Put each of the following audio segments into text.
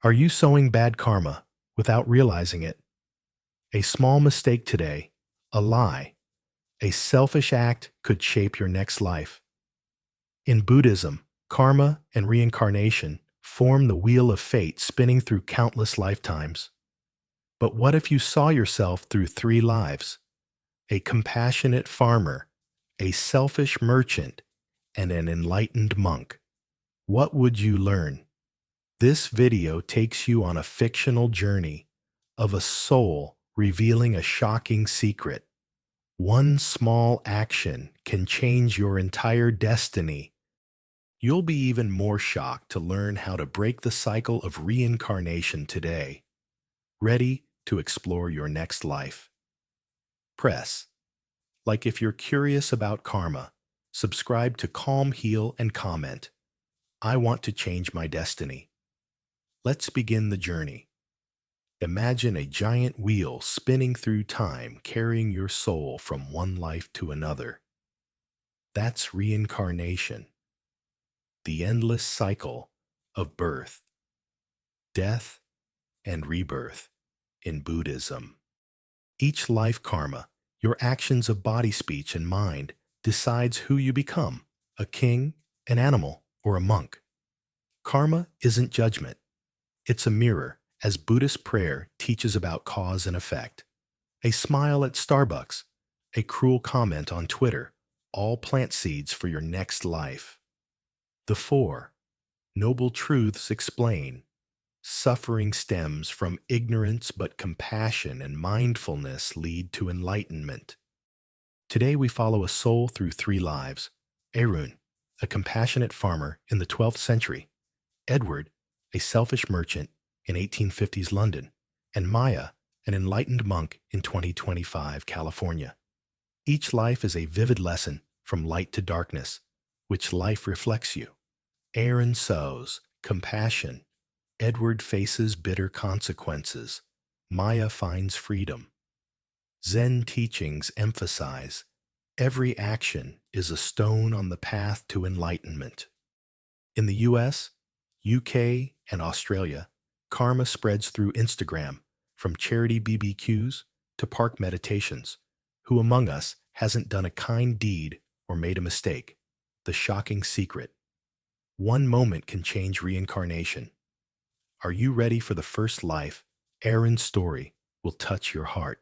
Are you sowing bad karma without realizing it? A small mistake today, a lie, a selfish act could shape your next life. In Buddhism, karma and reincarnation form the wheel of fate spinning through countless lifetimes. But what if you saw yourself through three lives? A compassionate farmer, a selfish merchant, and an enlightened monk. What would you learn? This video takes you on a fictional journey of a soul revealing a shocking secret. One small action can change your entire destiny. You'll be even more shocked to learn how to break the cycle of reincarnation today. Ready to explore your next life? Press like if you're curious about karma. Subscribe to Calmheal and comment, I want to change my destiny. Let's begin the journey. Imagine a giant wheel spinning through time, carrying your soul from one life to another. That's reincarnation, the endless cycle of birth, death, and rebirth in Buddhism. Each life karma, your actions of body, speech, and mind, decides who you become, a king, an animal, or a monk. Karma isn't judgment. It's a mirror, as Buddhist prayer teaches about cause and effect. A smile at Starbucks, a cruel comment on Twitter, all plant seeds for your next life. The four noble truths explain. Suffering stems from ignorance, but compassion and mindfulness lead to enlightenment. Today we follow a soul through three lives. Arun, a compassionate farmer in the 12th century. Edward, a selfish merchant in 1850s London. And Maya, an enlightened monk in 2025 California. Each life is a vivid lesson from light to darkness, which life reflects you. Arun sows compassion. Edward faces bitter consequences. Maya finds freedom. Zenteachings emphasize every action is a stone on the path to enlightenment. In the US, UK, and Australia, karma spreads through Instagram, from charity BBQs to park meditations. Who among us hasn't done a kind deed or made a mistake? The shocking secret. One moment can change reincarnation. Are you ready for the first life? Arun's story will touch your heart.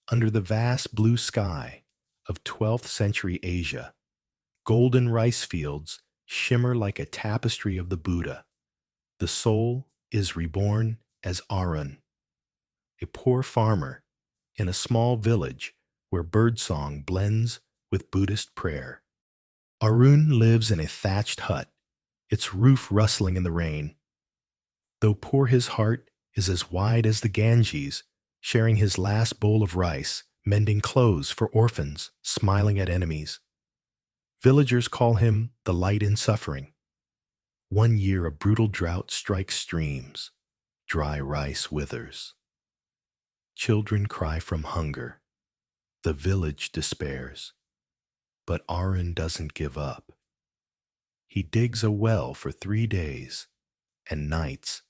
Under the vast blue sky of 12th century Asia, golden rice fields shimmer like a tapestry of the Buddha. The soul is reborn as Arun, a poor farmer in a small village where birdsong blends with Buddhist prayer. Arun lives in a thatched hut, its roof rustling in the rain. Though poor, his heart is as wide as the Ganges, sharing his last bowl of rice, mending clothes for orphans, smiling at enemies. Villagers call him the light in suffering. One year a brutal drought strikes streams. Dry rice withers. Children cry from hunger. The village despairs. But Arun doesn't give up. He digs a well for 3 days and nights,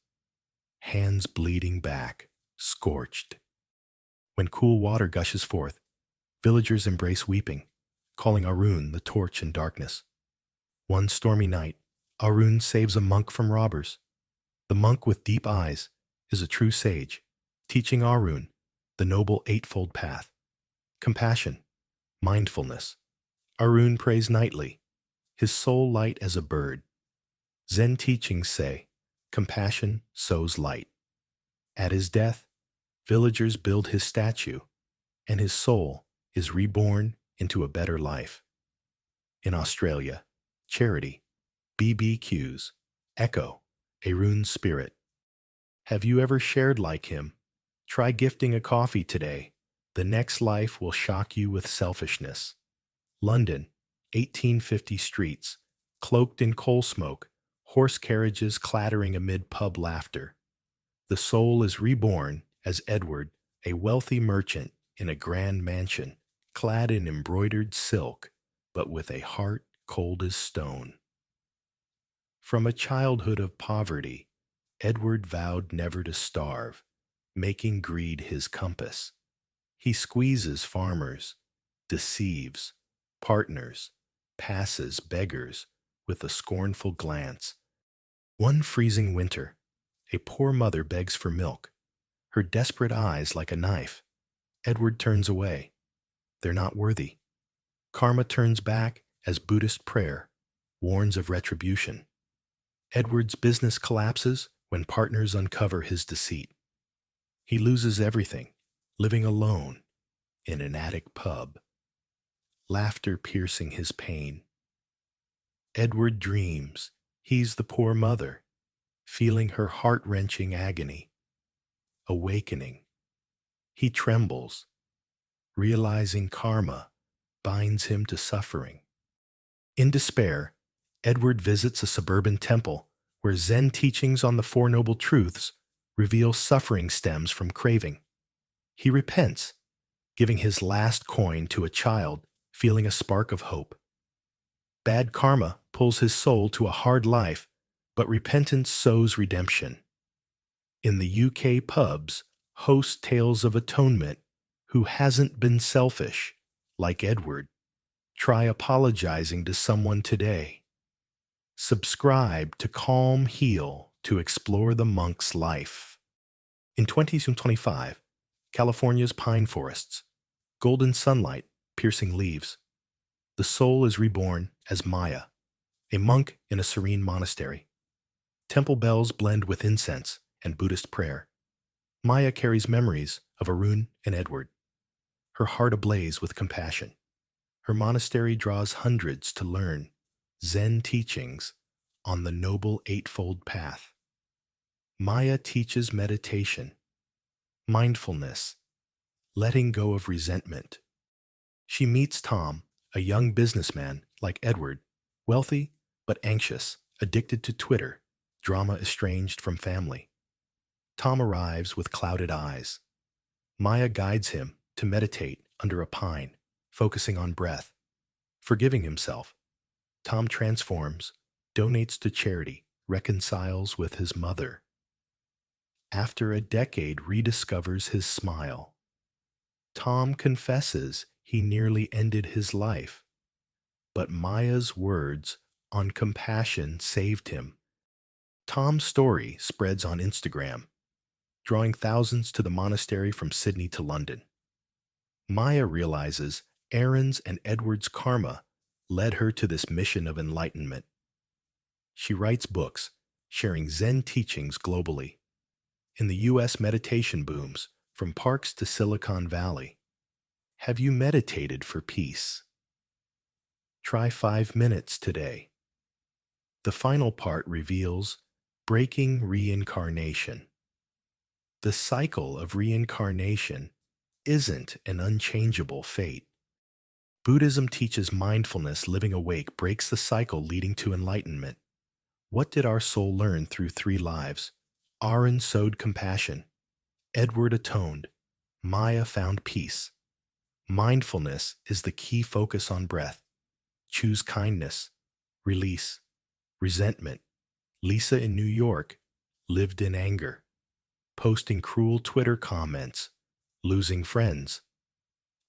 hands bleeding back, scorched. When cool water gushes forth, villagers embrace weeping, calling Arun the torch in darkness. One stormy night, Arun saves a monk from robbers. The monk with deep eyes is a true sage, teaching Arun the noble eightfold path. Compassion, mindfulness. Arun prays nightly, his soul light as a bird. Zen teachings say, compassion sows light. At his death, villagers build his statue, and his soul is reborn into a better life. In Australia, charity, BBQs, echo Arun's spirit. Have you ever shared like him? Try gifting a coffee today. The next life will shock you with selfishness. London, 1850 streets, cloaked in coal smoke, horse carriages clattering amid pub laughter. The soul is reborn as Edward, a wealthy merchant in a grand mansion, clad in embroidered silk, but with a heart cold as stone. From a childhood of poverty, Edward vowed never to starve, making greed his compass. He squeezes farmers, deceives, partners, passes beggars with a scornful glance. One freezing winter, a poor mother begs for milk, her desperate eyes like a knife. Edward turns away. They're not worthy. Karma turns back as Buddhist prayer warns of retribution. Edward's business collapses when partners uncover his deceit. He loses everything, living alone in an attic pub, laughter piercing his pain. Edward dreams he's the poor mother, feeling her heart-wrenching agony. Awakening, he trembles, realizing karma binds him to suffering. In despair, Edward visits a suburban temple where Zen teachings on the Four Noble Truths reveal suffering stems from craving. He repents, giving his last coin to a child, feeling a spark of hope. Bad karma pulls his soul to a hard life, but repentance sows redemption. In the UK pubs, host tales of atonement who hasn't been selfish, like Edward. Try apologizing to someone today. Subscribe to Calmheal to explore the monk's life. In 2025, California's pine forests, golden sunlight piercing leaves. The soul is reborn as Maya, a monk in a serene monastery. Temple bells blend with incense and Buddhist prayer. Maya carries memories of Arun and Edward, her heart ablaze with compassion. Her monastery draws hundreds to learn Zen teachings on the Noble Eightfold Path. Maya teaches meditation, mindfulness, letting go of resentment. She meets Tom, a young businessman like Edward, wealthy but anxious, addicted to Twitter, drama estranged from family. Tom arrives with clouded eyes. Maya guides him to meditate under a pine, focusing on breath. Forgiving himself, Tom transforms, donates to charity, reconciles with his mother. After a decade, rediscovers his smile. Tom confesses he nearly ended his life, but Maya's words on compassion saved him. Tom's story spreads on Instagram, drawing thousands to the monastery from Sydney to London. Maya realizes Aaron's and Edward's karma led her to this mission of enlightenment. She writes books, sharing Zen teachings globally. In the U.S., meditation booms from parks to Silicon Valley. Have you meditated for peace? Try 5 minutes today. The final part reveals breaking reincarnation. The cycle of reincarnation isn't an unchangeable fate. Buddhism teaches mindfulness, living awake, breaks the cycle leading to enlightenment. What did our soul learn through 3 lives? Aaron sowed compassion. Edward atoned. Maya found peace. Mindfulness is the key focus on breath. Choose kindness. Release resentment. Lisa in New York lived in anger, posting cruel Twitter comments, losing friends.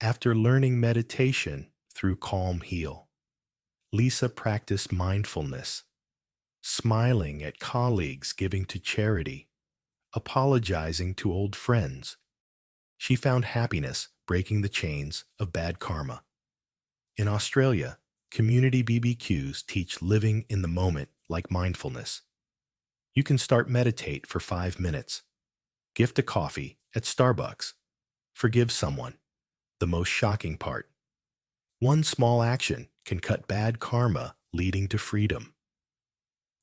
After learning meditation through Calmheal, Lisa practiced mindfulness, smiling at colleagues giving to charity, apologizing to old friends. She found happiness breaking the chains of bad karma. In Australia, community BBQs teach living in the moment like mindfulness. You can start meditate for 5 minutes. Gift a coffee at Starbucks. Forgive someone. The most shocking part. One small action can cut bad karma leading to freedom.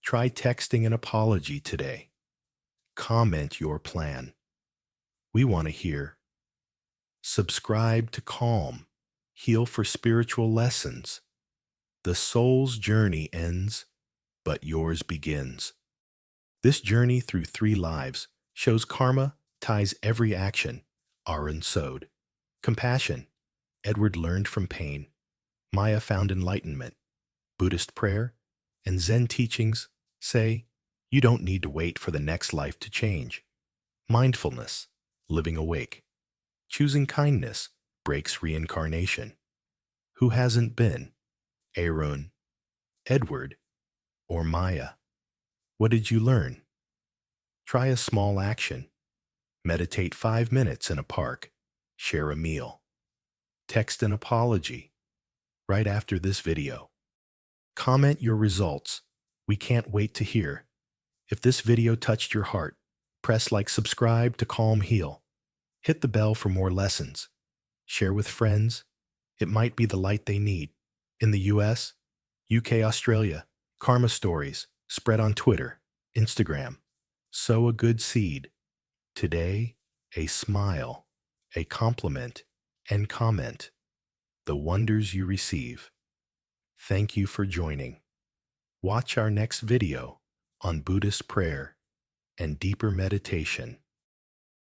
Try texting an apology today. Comment your plan. We want to hear. Subscribe to Calm. Heal for spiritual lessons. The soul's journey ends, but yours begins. This journey through 3 lives shows karma ties every action Aaron sowed. Compassion, Edward learned from pain. Maya found enlightenment. Buddhist prayer and Zen teachings say, You don't need to wait for the next life to change. Mindfulness, living awake, choosing kindness breaks reincarnation. Who hasn't been? Arun, Edward, or Maya? What did you learn? Try a small action. Meditate 5 minutes in a park. Share a meal. Text an apology right after this video. Comment your results. We can't wait to hear. If this video touched your heart, press like, subscribe to Calmheal. Hit the bell for more lessons. Share with friends. It might be the light they need. In the US, UK, Australia, karma stories spread on Twitter, Instagram. Sow a good seed. Today, a smile, a compliment, and comment. The wonders you receive. Thank you for joining. Watch our next video on Buddhist prayer and deeper meditation.